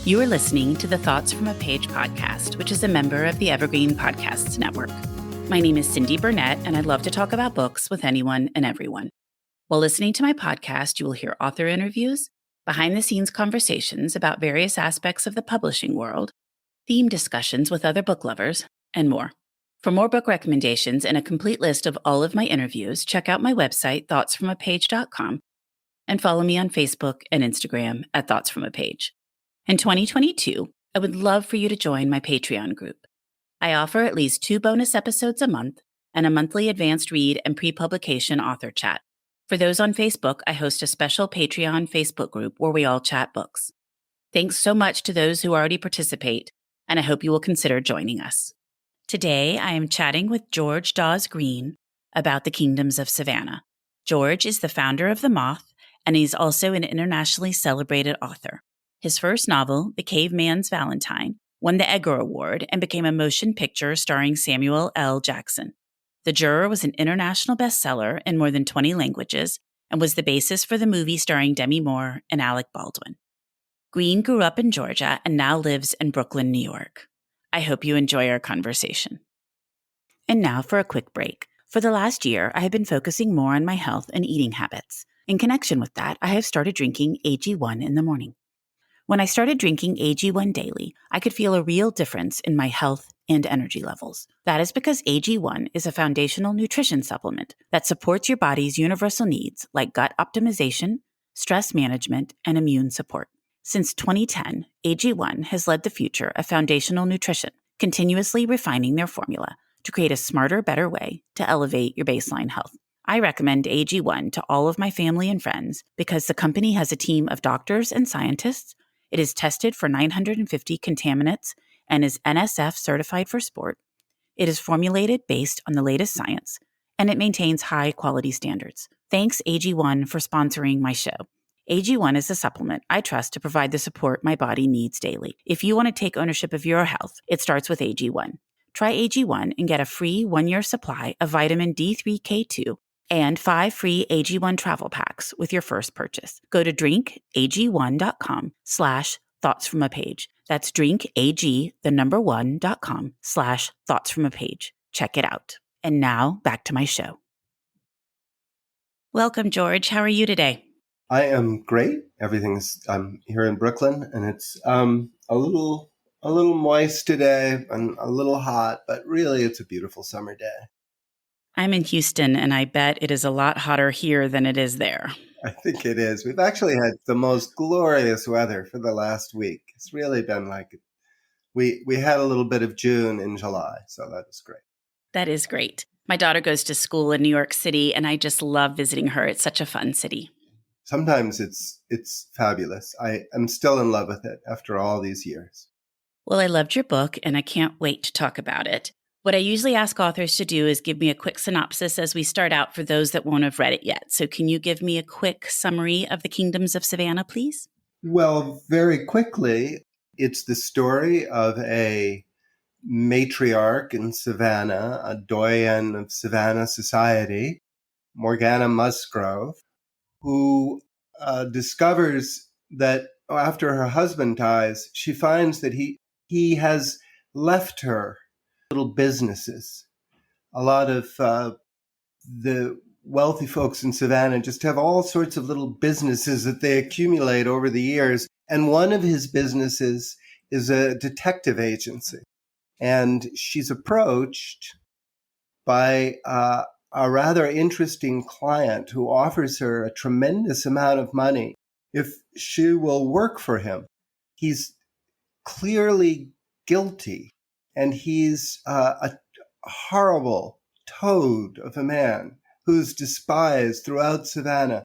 You are listening to the Thoughts from a Page podcast, which is a member of the Evergreen Podcasts Network. My name is Cindy Burnett, and I love to talk about books with anyone and everyone. While listening to my podcast, you will hear author interviews, behind-the-scenes conversations about various aspects of the publishing world, theme discussions with other book lovers, and more. For more book recommendations and a complete list of all of my interviews, check out my website, thoughtsfromapage.com, and follow me on Facebook and Instagram at Thoughts From a Page. In 2022, I would love for you to join my Patreon group. I offer at least 2 bonus episodes a month and a monthly advanced read and pre-publication author chat. For those on Facebook, I host a special Patreon Facebook group where we all chat books. Thanks so much to those who already participate, and I hope you will consider joining us. Today, I am chatting with George Dawes Green about the Kingdoms of Savannah. George is the founder of the Moth, and he's also an internationally celebrated author. His first novel, The Caveman's Valentine, won the Edgar Award and became a motion picture starring Samuel L. Jackson. The Juror was an international bestseller in more than 20 languages and was the basis for the movie starring Demi Moore and Alec Baldwin. Green grew up in Georgia and now lives in Brooklyn, New York. I hope you enjoy our conversation. And now for a quick break. For the last year, I have been focusing more on my health and eating habits. In connection with that, I have started drinking AG1 in the morning. When I started drinking AG1 daily, I could feel a real difference in my health and energy levels. That is because AG1 is a foundational nutrition supplement that supports your body's universal needs like gut optimization, stress management, and immune support. Since 2010, AG1 has led the future of foundational nutrition, continuously refining their formula to create a smarter, better way to elevate your baseline health. I recommend AG1 to all of my family and friends because the company has a team of doctors and scientists. It is tested for 950 contaminants and is NSF certified for sport. It is formulated based on the latest science, and it maintains high quality standards. Thanks AG1 for sponsoring my show. AG1 is a supplement I trust to provide the support my body needs daily. If you want to take ownership of your health, it starts with AG1. Try AG1 and get a free 1-year supply of vitamin D3K2 and 5 free AG1 travel packs with your first purchase. Go to drinkag1.com/thoughtsfromapage. That's drinkag1.com/thoughtsfromapage. Check it out. And now back to my show. Welcome, George. How are you today? I am great. I'm here in Brooklyn, and it's a little moist today and a little hot, but really it's a beautiful summer day. I'm in Houston, and I bet it is a lot hotter here than it is there. I think it is. We've actually had the most glorious weather for the last week. It's really been like we had a little bit of June in July, so that was great. That is great. My daughter goes to school in New York City, and I just love visiting her. It's such a fun city. Sometimes it's fabulous. I am still in love with it after all these years. Well, I loved your book, and I can't wait to talk about it. What I usually ask authors to do is give me a quick synopsis as we start out for those that won't have read it yet. So can you give me a quick summary of the Kingdoms of Savannah, please? Well, very quickly, it's the story of a matriarch in Savannah, a doyen of Savannah society, Morgana Musgrove, who discovers that after her husband dies, she finds that he has left her little businesses. A lot of the wealthy folks in Savannah just have all sorts of little businesses that they accumulate over the years. And one of his businesses is a detective agency. And she's approached by a rather interesting client who offers her a tremendous amount of money if she will work for him. He's clearly guilty, and he's a horrible toad of a man who's despised throughout Savannah.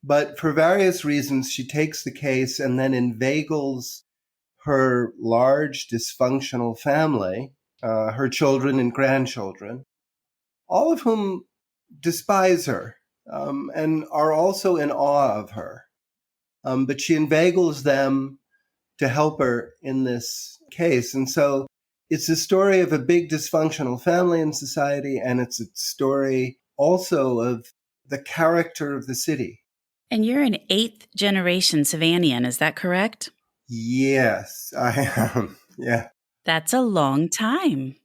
But for various reasons, she takes the case and then inveigles her large dysfunctional family, her children and grandchildren, all of whom despise her and are also in awe of her. But she inveigles them to help her in this case. And so it's a story of a big dysfunctional family in society, and it's a story also of the character of the city. And you're an 8th generation Savannian, is that correct? Yes, I am. Yeah. That's a long time.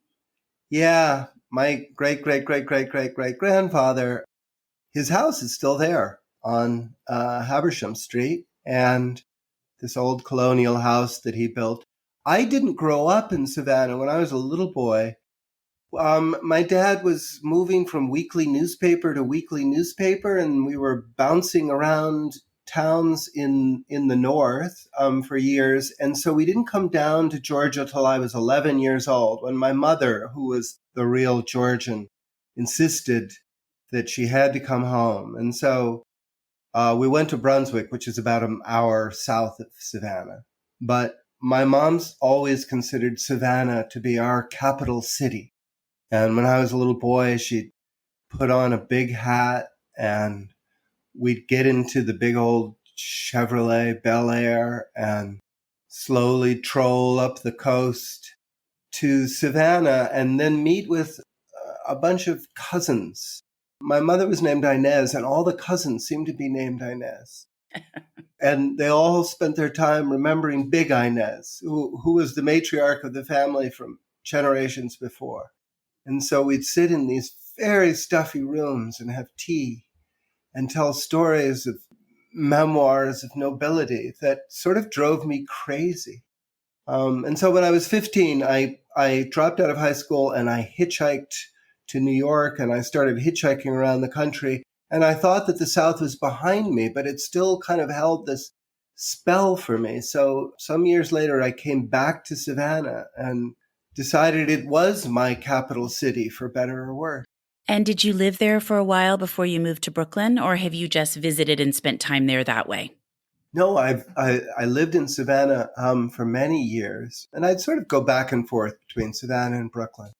Yeah. My great, great, great, great, great, great grandfather, his house is still there on Habersham Street. And this old colonial house that he built. I didn't grow up in Savannah. When I was a little boy, my dad was moving from weekly newspaper to weekly newspaper, and we were bouncing around towns in the north for years. And so we didn't come down to Georgia till I was 11 years old, when my mother, who was the real Georgian, insisted that she had to come home. And so we went to Brunswick, which is about an hour south of Savannah. But my mom's always considered Savannah to be our capital city. And when I was a little boy, she'd put on a big hat and we'd get into the big old Chevrolet Bel Air and slowly troll up the coast to Savannah and then meet with a bunch of cousins. My mother was named Inez, and all the cousins seemed to be named Inez. And they all spent their time remembering Big Inez, who was the matriarch of the family from generations before. And so we'd sit in these very stuffy rooms and have tea and tell stories of memoirs of nobility that sort of drove me crazy. And so when I was 15, I dropped out of high school and I hitchhiked to New York, and I started hitchhiking around the country. And I thought that the South was behind me, but it still kind of held this spell for me. So some years later, I came back to Savannah and decided it was my capital city, for better or worse. And did you live there for a while before you moved to Brooklyn, or have you just visited and spent time there that way? No, I lived in Savannah for many years, and I'd sort of go back and forth between Savannah and Brooklyn.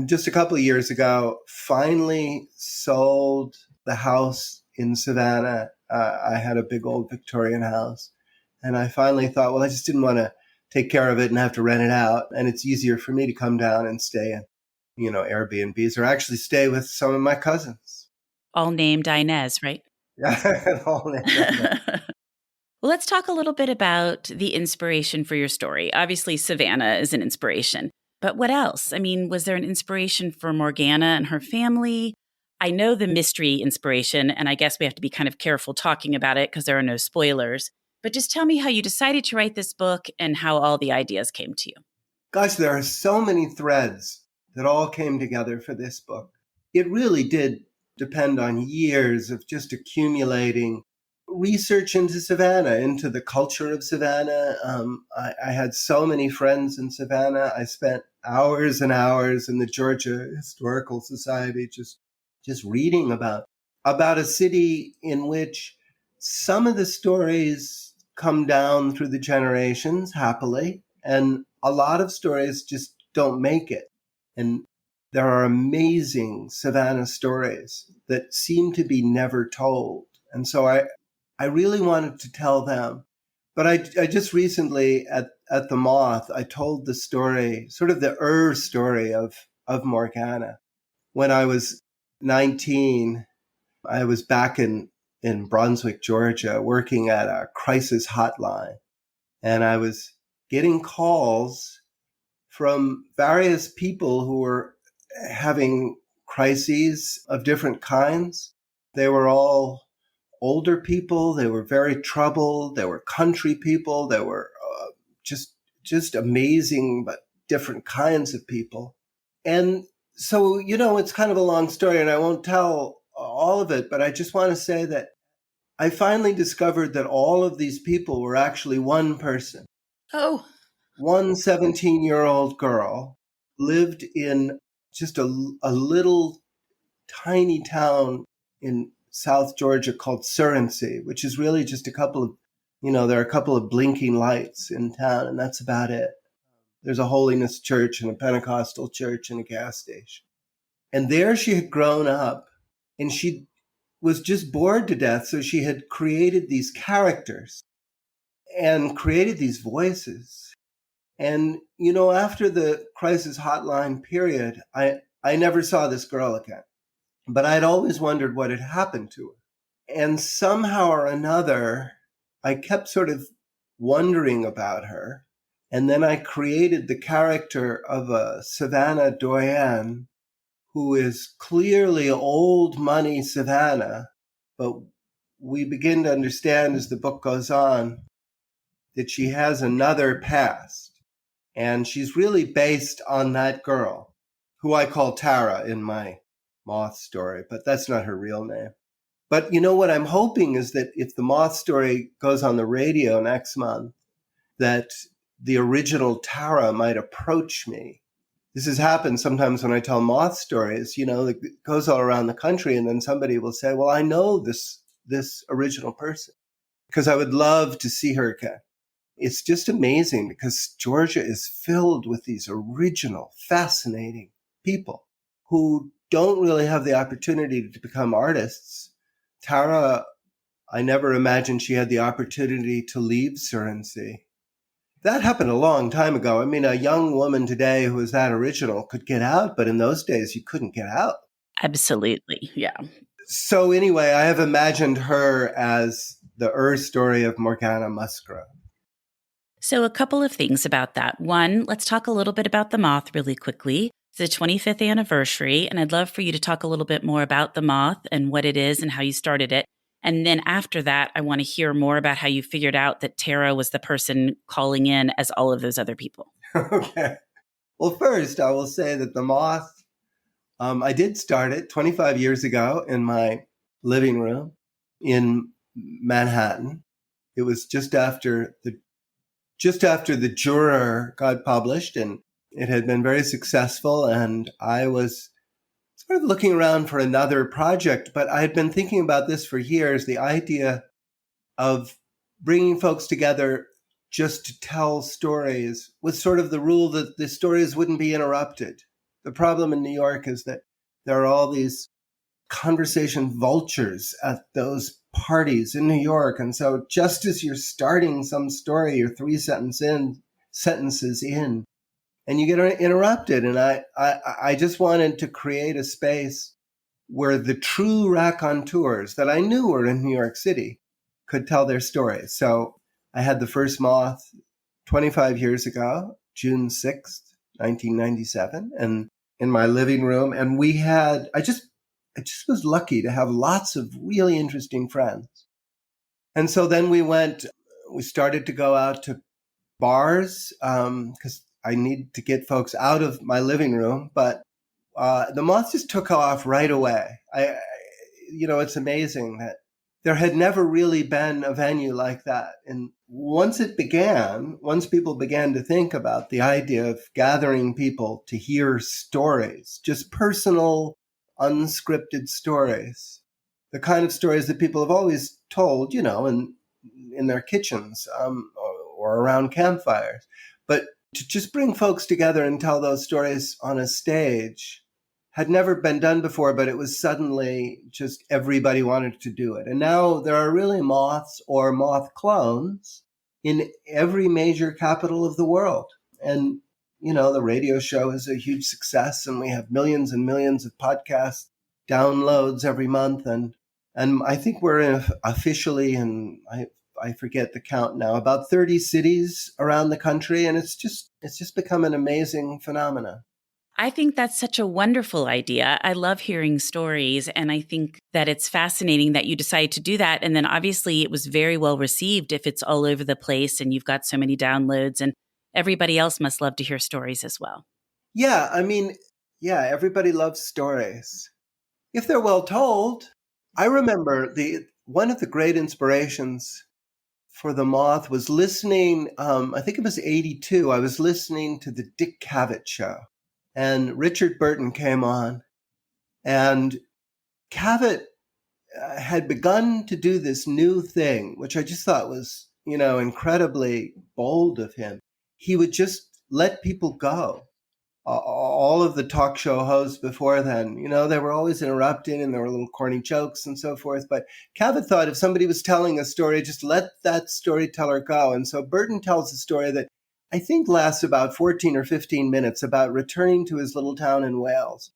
Just a couple of years ago, finally sold the house in Savannah. I had a big old Victorian house, and I finally thought, well, I just didn't want to take care of it and have to rent it out, and it's easier for me to come down and stay in, Airbnbs, or actually stay with some of my cousins. All named Inez, right? Yeah, all named Inez. Well, let's talk a little bit about the inspiration for your story. Obviously, Savannah is an inspiration, but what else? I mean, was there an inspiration for Morgana and her family? I know the mystery inspiration, and I guess we have to be kind of careful talking about it because there are no spoilers. But just tell me how you decided to write this book and how all the ideas came to you. Gosh, there are so many threads that all came together for this book. It really did depend on years of just accumulating research into Savannah, into the culture of Savannah. I had so many friends in Savannah. I spent hours and hours in the Georgia Historical Society just reading about a city in which some of the stories come down through the generations happily, and a lot of stories just don't make it. And there are amazing Savannah stories that seem to be never told. And so I really wanted to tell them. But I just recently at the Moth, I told the story, sort of the story of Morgana. When I was 19, I was back in Brunswick, Georgia, working at a crisis hotline. And I was getting calls from various people who were having crises of different kinds. They were all older people. They were very troubled. They were country people. They were just amazing, but different kinds of people. And so, it's kind of a long story, and I won't tell all of it, but I just want to say that I finally discovered that all of these people were actually one person. Oh. One 17-year-old girl lived in just a little tiny town in South Georgia called Surrency, which is really just there are a couple of blinking lights in town, and that's about it. There's a holiness church and a Pentecostal church and a gas station. And there she had grown up, and she was just bored to death. So she had created these characters and created these voices. And, after the crisis hotline period, I never saw this girl again. But I'd always wondered what had happened to her. And somehow or another, I kept sort of wondering about her. And then I created the character of a Savannah doyenne who is clearly old money Savannah, but we begin to understand as the book goes on that she has another past. And she's really based on that girl, who I call Tara in my Moth story, but that's not her real name. But you know what I'm hoping is that if the Moth story goes on the radio next month, that the original Tara might approach me. This has happened sometimes when I tell Moth stories, it goes all around the country, and then somebody will say, well, I know this original person, because I would love to see her again. It's just amazing because Georgia is filled with these original, fascinating people who don't really have the opportunity to become artists. Tara, I never imagined she had the opportunity to leave Surency. That happened a long time ago. I mean, a young woman today who is that original could get out, but in those days you couldn't get out. Absolutely. Yeah. So anyway, I have imagined her as the story of Morgana Musgrove. So a couple of things about that. One, let's talk a little bit about the Moth really quickly. It's the 25th anniversary, and I'd love for you to talk a little bit more about the Moth and what it is and how you started it. And then after that, I want to hear more about how you figured out that Tara was the person calling in as all of those other people. Okay. Well, first, I will say that the Moth, I did start it 25 years ago in my living room in Manhattan. It was just after the Juror got published, and it had been very successful. And I was sort of looking around for another project, but I had been thinking about this for years, the idea of bringing folks together just to tell stories with sort of the rule that the stories wouldn't be interrupted. The problem in New York is that there are all these conversation vultures at those parties in New York. And so just as you're starting some story, you're three sentences in, and you get interrupted. And I just wanted to create a space where the true raconteurs that I knew were in New York City could tell their stories. So I had the first Moth 25 years ago, June 6th, 1997, and in my living room. And I just was lucky to have lots of really interesting friends. And so then we started to go out to bars because I need to get folks out of my living room. But the Moth just took off right away. It's amazing that there had never really been a venue like that. And once people began to think about the idea of gathering people to hear stories, just personal, unscripted stories, the kind of stories that people have always told, in their kitchens or around campfires. But to just bring folks together and tell those stories on a stage had never been done before, but it was suddenly just everybody wanted to do it. And now there are really Moths or Moth clones in every major capital of the world. And, the radio show is a huge success, and we have millions and millions of podcast downloads every month. And I think we're officially in, I forget the count now, about 30 cities around the country. And it's just become an amazing phenomenon. I think that's such a wonderful idea. I love hearing stories, and I think that it's fascinating that you decided to do that. And then obviously it was very well received if it's all over the place and you've got so many downloads, and everybody else must love to hear stories as well. Yeah, everybody loves stories if they're well told. I remember one of the great inspirations for the Moth was listening, I think it was 82, I was listening to the Dick Cavett show. And Richard Burton came on, and Cavett had begun to do this new thing, which I just thought was, incredibly bold of him. He would just let people go. All of the talk show hosts before then, they were always interrupting and there were little corny jokes and so forth. But Cavett thought if somebody was telling a story, just let that storyteller go. And so Burton tells a story that I think lasts about 14 or 15 minutes about returning to his little town in Wales.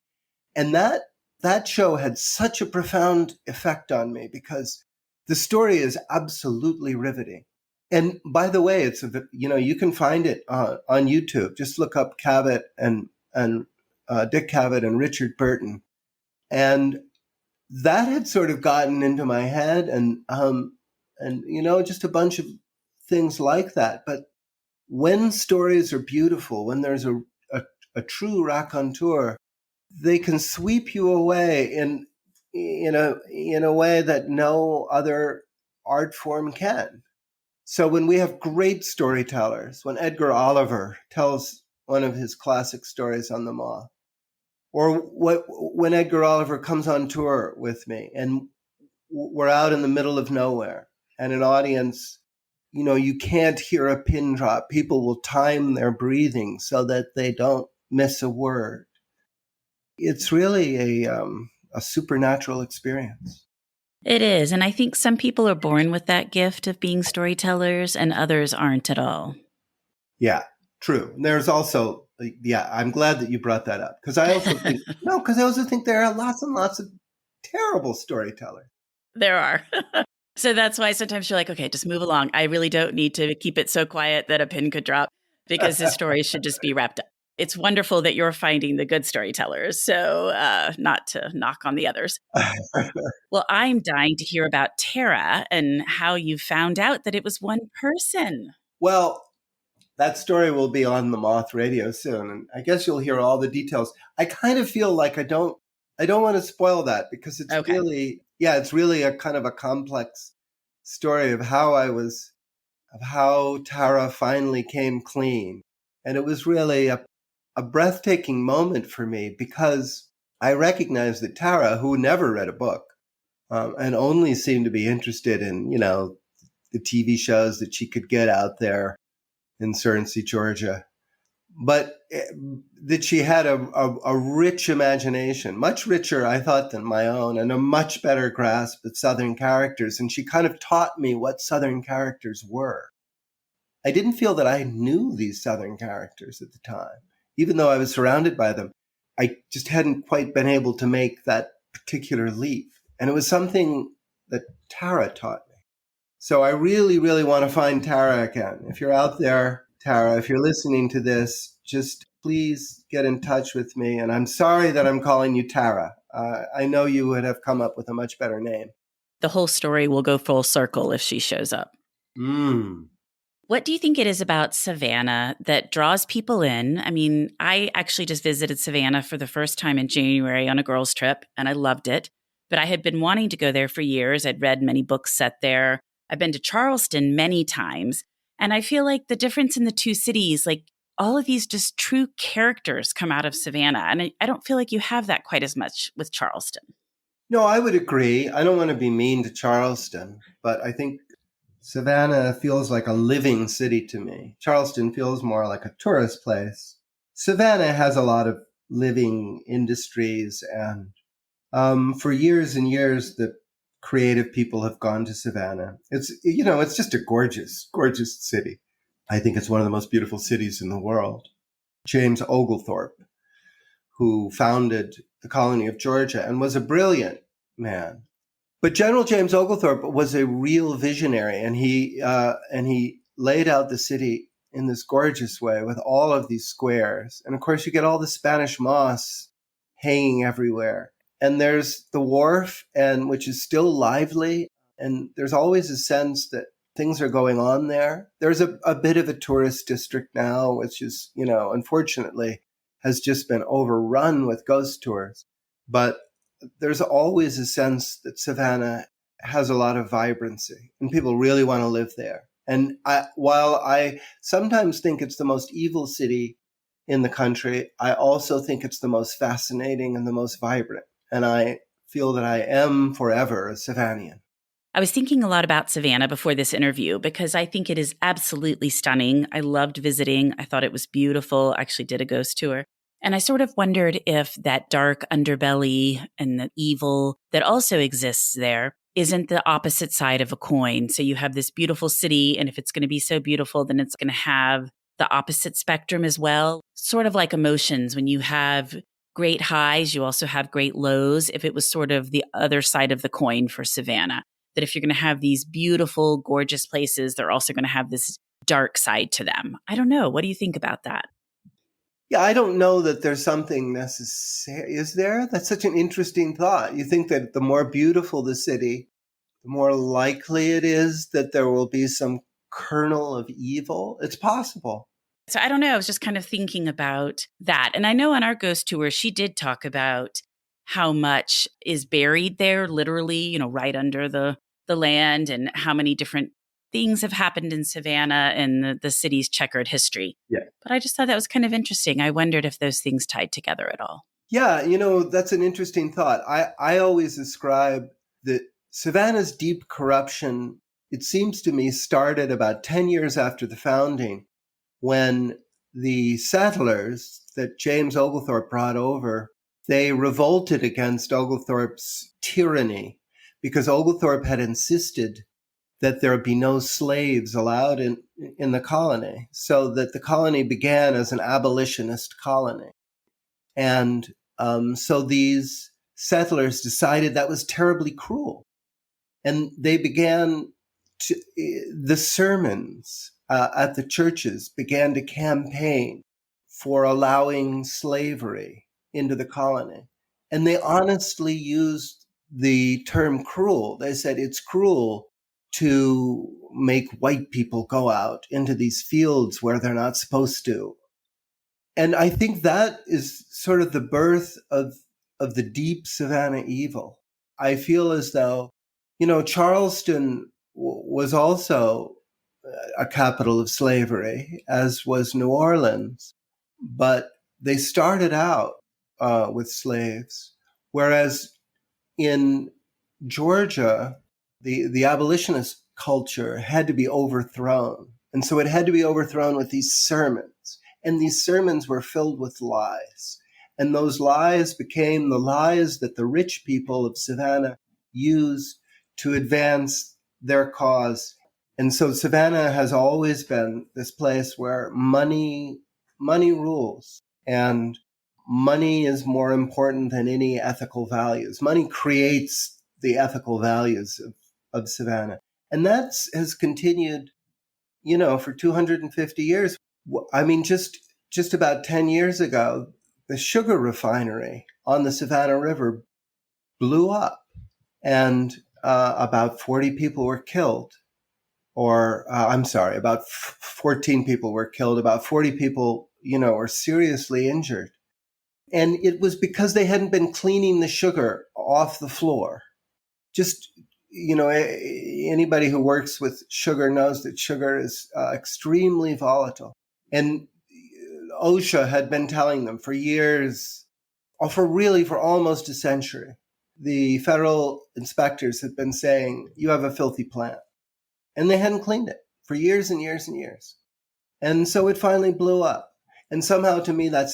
And that show had such a profound effect on me because the story is absolutely riveting. And by the way, you can find it on YouTube. Just look up Cavett and Dick Cavett and Richard Burton, and that had sort of gotten into my head, and just a bunch of things like that. But when stories are beautiful, when there's a true raconteur, they can sweep you away in a way that no other art form can. So when we have great storytellers, when Edgar Oliver tells one of his classic stories on the Moth, or when Edgar Oliver comes on tour with me and we're out in the middle of nowhere and an audience, you can't hear a pin drop. People will time their breathing so that they don't miss a word. It's really a supernatural experience. It is. And I think some people are born with that gift of being storytellers and others aren't at all. Yeah, true. There's also, I'm glad that you brought that up, because I also think there are lots and lots of terrible storytellers. There are. So that's why sometimes you're like, okay, just move along. I really don't need to keep it so quiet that a pin could drop, because the story should just be wrapped up. It's wonderful that you're finding the good storytellers, so not to knock on the others. Well, I'm dying to hear about Tara and how you found out that it was one person. Well, that story will be on the Moth radio soon, and I guess you'll hear all the details. I kind of feel like I don't want to spoil that, because it's Okay. it's really a kind of a complex story of how Tara finally came clean. And it was really a breathtaking moment for me, because I recognized that Tara, who never read a book and only seemed to be interested in, the TV shows that she could get out there in Guernsey, Georgia, but that she had a rich imagination, much richer, I thought, than my own, and a much better grasp of Southern characters. And she kind of taught me what Southern characters were. I didn't feel that I knew these Southern characters at the time, even though I was surrounded by them. I just hadn't quite been able to make that particular leap. And it was something that Tara taught me. So I really, really want to find Tara again. If you're out there, Tara, if you're listening to this, just please get in touch with me. And I'm sorry that I'm calling you Tara. I know you would have come up with a much better name. The whole story will go full circle if she shows up. What do you think it is about Savannah that draws people in? I mean, I actually just visited Savannah for the first time in January on a girls' trip, and I loved it. But I had been wanting to go there for years. I'd read many books set there. I've been to Charleston many times. And I feel like the difference in the two cities, like all of these just true characters come out of Savannah. And I don't feel like you have that quite as much with Charleston. No, I would agree. I don't want to be mean to Charleston, but I think Savannah feels like a living city to me. Charleston feels more like a tourist place. Savannah has a lot of living industries, and for years and years, the creative people have gone to Savannah. It's just a gorgeous, gorgeous city. I think it's one of the most beautiful cities in the world. James Oglethorpe, who founded the colony of Georgia and was a brilliant man. But General James Oglethorpe was a real visionary, and he laid out the city in this gorgeous way with all of these squares. And of course, you get all the Spanish moss hanging everywhere. And there's the wharf, which is still lively. And there's always a sense that things are going on there. There's a bit of a tourist district now, which is, unfortunately, has just been overrun with ghost tours. But there's always a sense that Savannah has a lot of vibrancy and people really want to live there. And while I sometimes think it's the most evil city in the country, I also think it's the most fascinating and the most vibrant. And I feel that I am forever a Savannian. I was thinking a lot about Savannah before this interview because I think it is absolutely stunning. I loved visiting. I thought it was beautiful. I actually did a ghost tour. And I sort of wondered if that dark underbelly and the evil that also exists there isn't the opposite side of a coin. So you have this beautiful city, and if it's going to be so beautiful, then it's going to have the opposite spectrum as well. Sort of like emotions. When you have great highs, you also have great lows. If it was sort of the other side of the coin for Savannah. that if you're going to have these beautiful, gorgeous places, they're also going to have this dark side to them. I don't know. What do you think about that? Yeah, I don't know that there's something necessary. Is there? That's such an interesting thought. You think that the more beautiful the city, the more likely it is that there will be some kernel of evil? It's possible. So I don't know. I was just kind of thinking about that. And I know on our ghost tour, she did talk about how much is buried there, literally, right under the land, and how many different things have happened in Savannah and the city's checkered history. Yeah. But I just thought that was kind of interesting. I wondered if those things tied together at all. Yeah, that's an interesting thought. I always ascribe that Savannah's deep corruption, it seems to me, started about 10 years after the founding, when the settlers that James Oglethorpe brought over, they revolted against Oglethorpe's tyranny because Oglethorpe had insisted that there be no slaves allowed in the colony, so that the colony began as an abolitionist colony. And so these settlers decided that was terribly cruel. And they began the sermons at the churches began to campaign for allowing slavery into the colony. And they honestly used the term cruel. They said it's cruel to make white people go out into these fields where they're not supposed to. And I think that is sort of the birth of the deep Savannah evil. I feel as though, Charleston was also a capital of slavery, as was New Orleans, but they started out with slaves, whereas in Georgia, the abolitionist culture had to be overthrown. And so it had to be overthrown with these sermons. And these sermons were filled with lies. And those lies became the lies that the rich people of Savannah used to advance their cause. And so Savannah has always been this place where money rules. And money is more important than any ethical values. Money creates the ethical values of Savannah. And that has continued, for 250 years. I mean, just about 10 years ago, the sugar refinery on the Savannah River blew up, and about 40 people were killed. About 14 people were killed. About 40 people, were seriously injured. And it was because they hadn't been cleaning the sugar off the floor. Just, anybody who works with sugar knows that sugar is extremely volatile. And OSHA had been telling them for years, or for almost a century. The federal inspectors had been saying, you have a filthy plant. And they hadn't cleaned it for years and years and years. And so it finally blew up. And somehow to me, that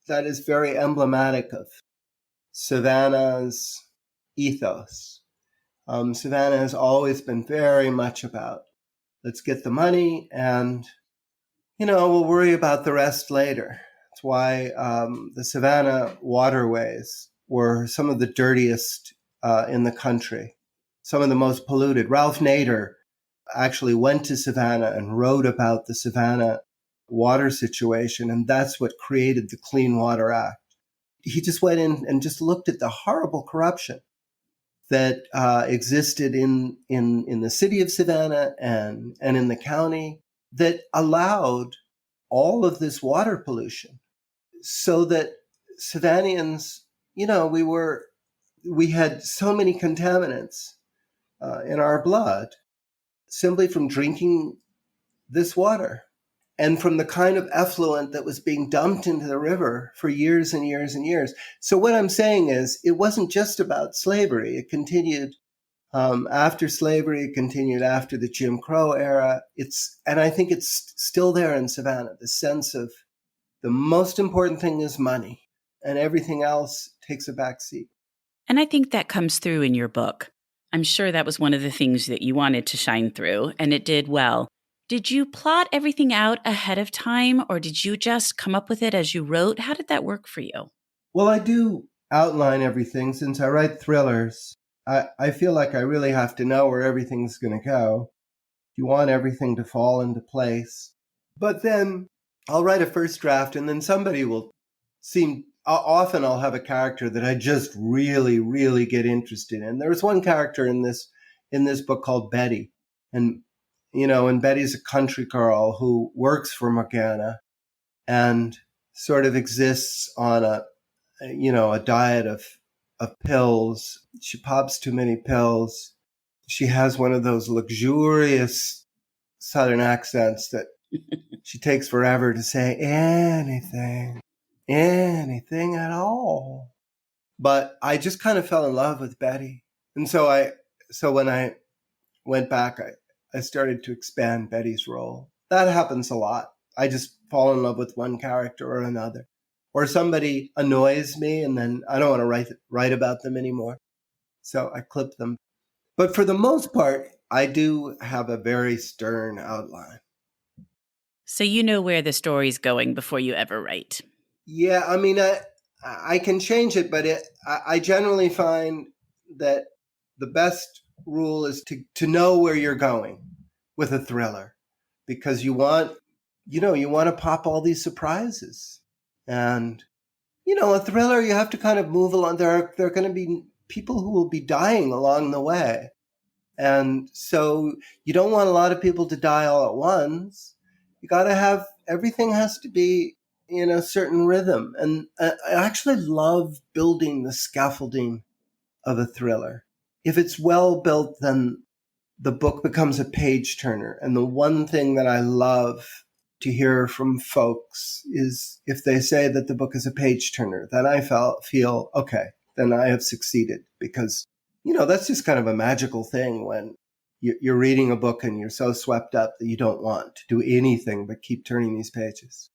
is very emblematic of Savannah's ethos. Savannah has always been very much about, let's get the money and, we'll worry about the rest later. That's why the Savannah waterways were some of the dirtiest in the country, some of the most polluted. Ralph Nader actually went to Savannah and wrote about the Savannah water situation, and that's what created the Clean Water Act. He just went in and just looked at the horrible corruption that existed in the city of Savannah and in the county that allowed all of this water pollution, so that Savannians, we had so many contaminants in our blood simply from drinking this water and from the kind of effluent that was being dumped into the river for years and years and years. So what I'm saying is, it wasn't just about slavery. It continued after slavery. It continued after the Jim Crow era. And I think it's still there in Savannah, the sense of the most important thing is money, and everything else takes a back seat. And I think that comes through in your book. I'm sure that was one of the things that you wanted to shine through, and it did well. Did you plot everything out ahead of time, or did you just come up with it as you wrote? How did that work for you? Well, I do outline everything since I write thrillers. I feel like I really have to know where everything's going to go. You want everything to fall into place. But then I'll write a first draft, and then somebody will often I'll have a character that I just really, really get interested in. There was one character in this book called Betty. And Betty's a country girl who works for Morgana and sort of exists on a diet of pills. She pops too many pills. She has one of those luxurious Southern accents that she takes forever to say anything at all. But I just kind of fell in love with Betty. And so when I went back, I started to expand Betty's role. That happens a lot. I just fall in love with one character or another. Or somebody annoys me and then I don't want to write about them anymore. So I clip them. But for the most part, I do have a very stern outline. So you know where the story's going before you ever write. Yeah, I mean, I can change it, but I generally find that the best rule is to know where you're going with a thriller, because you want to pop all these surprises. And, a thriller, you have to kind of move along. There are going to be people who will be dying along the way. And so you don't want a lot of people to die all at once. You got to have, everything has to be in a certain rhythm. And I actually love building the scaffolding of a thriller. If it's well built, then the book becomes a page turner. And the one thing that I love to hear from folks is if they say that the book is a page turner, then I feel, okay, then I have succeeded, because that's just kind of a magical thing when you're reading a book and you're so swept up that you don't want to do anything but keep turning these pages.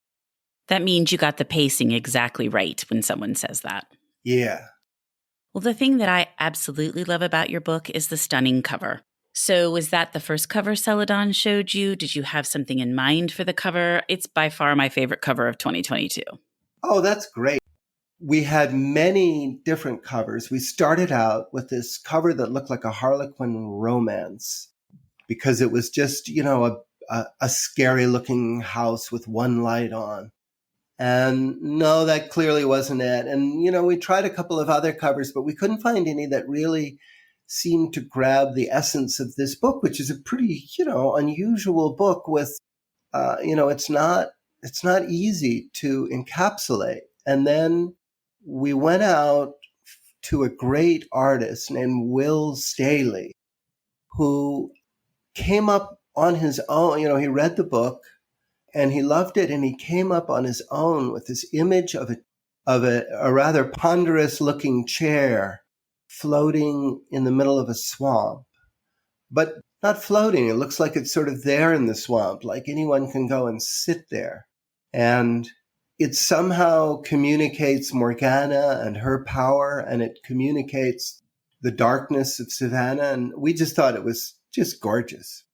That means you got the pacing exactly right when someone says that. Yeah. Well, the thing that I absolutely love about your book is the stunning cover. So was that the first cover Celadon showed you? Did you have something in mind for the cover? It's by far my favorite cover of 2022. Oh, that's great. We had many different covers. We started out with this cover that looked like a Harlequin romance because it was just, a scary looking house with one light on. And no, that clearly wasn't it. And, we tried a couple of other covers, but we couldn't find any that really seemed to grab the essence of this book, which is a pretty, unusual book with, it's not easy to encapsulate. And then we went out to a great artist named Will Staley, who came up on his own. He read the book and he loved it, and he came up on his own with this image of a rather ponderous looking chair floating in the middle of a swamp, but not floating. It looks like it's sort of there in the swamp, like anyone can go and sit there. And it somehow communicates Morgana and her power, and it communicates the darkness of Savannah. And we just thought it was just gorgeous.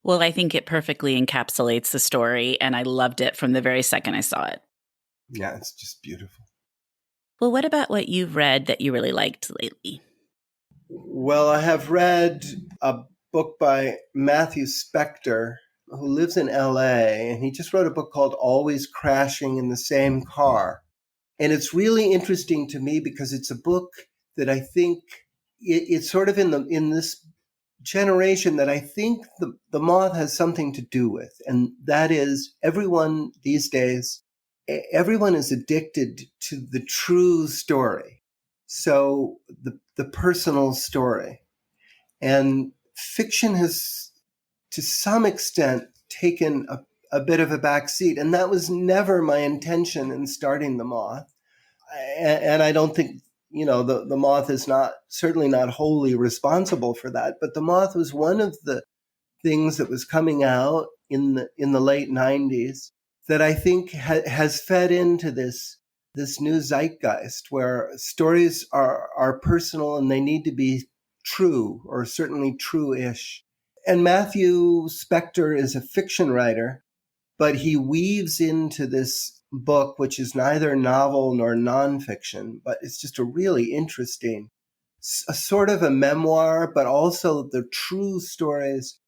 Well, I think it perfectly encapsulates the story, and I loved it from the very second I saw it. Yeah, it's just beautiful. Well, what about what you've read that you really liked lately? Well, I have read a book by Matthew Specktor, who lives in LA, and he just wrote a book called Always Crashing in the Same Car. And it's really interesting to me because it's a book that I think it's sort of in this generation that I think the Moth has something to do with. And that is, everyone these days, everyone is addicted to the true story. So the personal story. And fiction has, to some extent, taken a bit of a backseat. And that was never my intention in starting the Moth. And I don't think, the Moth is certainly not wholly responsible for that. But the Moth was one of the things that was coming out in the late 90s that I think has fed into this new zeitgeist where stories are personal and they need to be true, or certainly true-ish. And Matthew Specktor is a fiction writer, but he weaves into this book, which is neither novel nor nonfiction, but it's just a really interesting a sort of a memoir, but also the true stories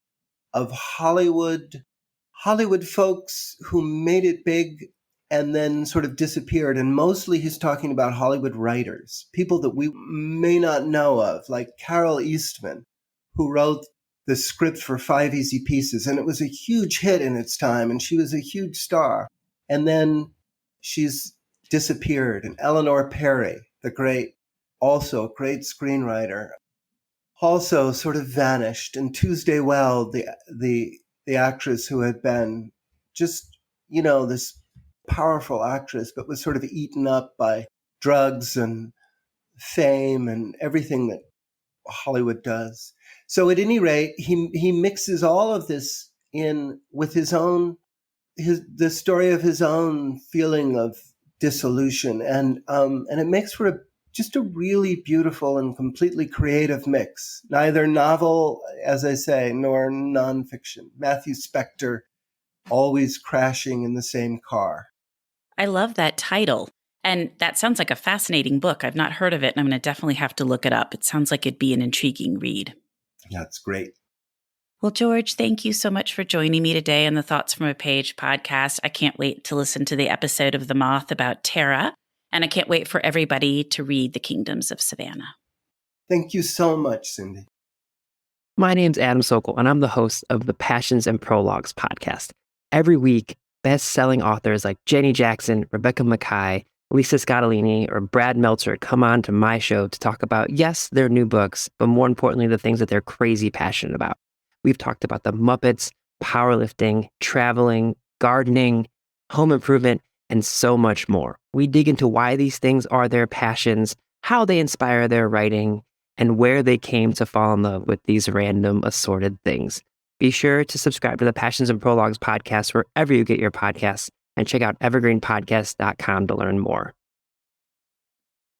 of Hollywood folks who made it big and then sort of disappeared. And mostly he's talking about Hollywood writers, people that we may not know of, like Carol Eastman, who wrote the script for Five Easy Pieces. And it was a huge hit in its time, and she was a huge star. And then she's disappeared. And Eleanor Perry, also a great screenwriter, also sort of vanished. And Tuesday Weld, the actress who had been just, this powerful actress, but was sort of eaten up by drugs and fame and everything that Hollywood does. So at any rate, he mixes all of this in with the story of his own feeling of dissolution, and it makes for just a really beautiful and completely creative mix. Neither novel, as I say, nor nonfiction. Matthew Specktor, always crashing in the same car. I love that title. And that sounds like a fascinating book. I've not heard of it, and I'm going to definitely have to look it up. It sounds like it'd be an intriguing read. Yeah, it's great. Well, George, thank you so much for joining me today on the Thoughts from a Page podcast. I can't wait to listen to the episode of The Moth about Tara, and I can't wait for everybody to read The Kingdoms of Savannah. Thank you so much, Cindy. My name's Adam Sokol, and I'm the host of the Passions and Prologues podcast. Every week, best-selling authors like Jenny Jackson, Rebecca Mackay, Lisa Scottolini, or Brad Meltzer come on to my show to talk about, yes, their new books, but more importantly, the things that they're crazy passionate about. We've talked about the Muppets, powerlifting, traveling, gardening, home improvement, and so much more. We dig into why these things are their passions, how they inspire their writing, and where they came to fall in love with these random assorted things. Be sure to subscribe to the Passions and Prologues podcast wherever you get your podcasts, and check out evergreenpodcast.com to learn more.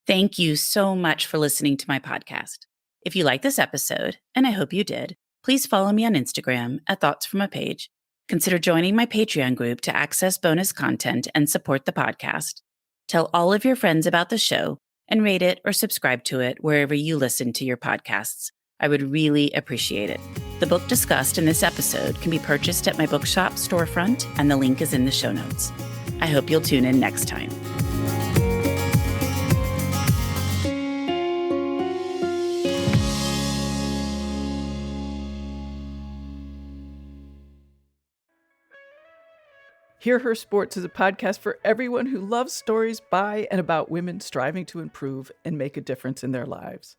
Thank you so much for listening to my podcast. If you like this episode, and I hope you did, please follow me on Instagram at Thoughts From a Page. Consider joining my Patreon group to access bonus content and support the podcast. Tell all of your friends about the show and rate it or subscribe to it wherever you listen to your podcasts. I would really appreciate it. The book discussed in this episode can be purchased at my bookshop storefront, and the link is in the show notes. I hope you'll tune in next time. Hear Her Sports is a podcast for everyone who loves stories by and about women striving to improve and make a difference in their lives.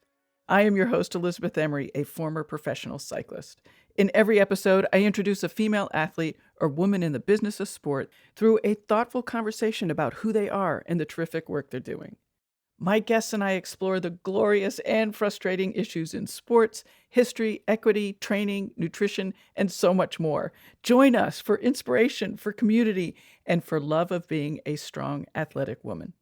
I am your host, Elizabeth Emery, a former professional cyclist. In every episode, I introduce a female athlete or woman in the business of sport through a thoughtful conversation about who they are and the terrific work they're doing. My guests and I explore the glorious and frustrating issues in sports, history, equity, training, nutrition, and so much more. Join us for inspiration, for community, and for love of being a strong, athletic woman.